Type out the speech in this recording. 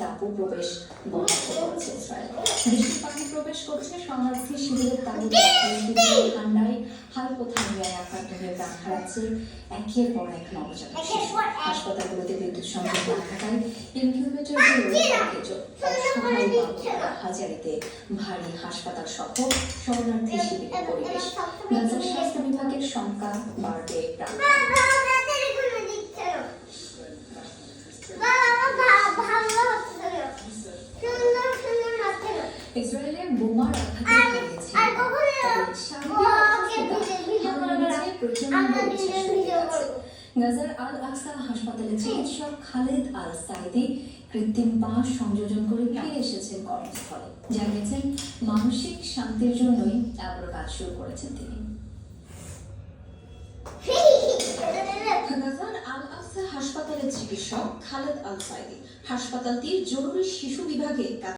তাপও প্রবেশ বন্ধ করেছে ইসরায়েল। দেশের পানি প্রবেশ করছে শরণার্থী শিবিরের তাবুতে। ঠান্ডায় হাইপোথার্মিয়ায় আক্রান্ত হয়ে প্রাণ হারাচ্ছে একের পর এক নবজাতক শিশু। হাসপাতালগুলোতে বিদ্যুৎ সংযোগ না থাকায় হাজারিতে ভারী হাসপাতাল সহ শরণার্থী শিবিরের পরিবেশ। গাজার স্বাস্থ্য বিভাগের সংখ্যা বাড়বে প্রায়। ইসরায়েলের বোমার আঘাতে গাজার আল আকসা হাসপাতালে চিকিৎসক খালেদ আল সাইদি কৃত্রিম পা সংযোজন করে ফিরে এসেছেন কর্মস্থলে। জানিয়েছেন মানসিক শান্তির জন্যই আবার কাজ শুরু করেছেন তিনি। গাজার আল আকসা হাসপাতালের চিকিৎসক খালেদ আল সাইদি হাসপাতালটির জরুরি শিশু বিভাগে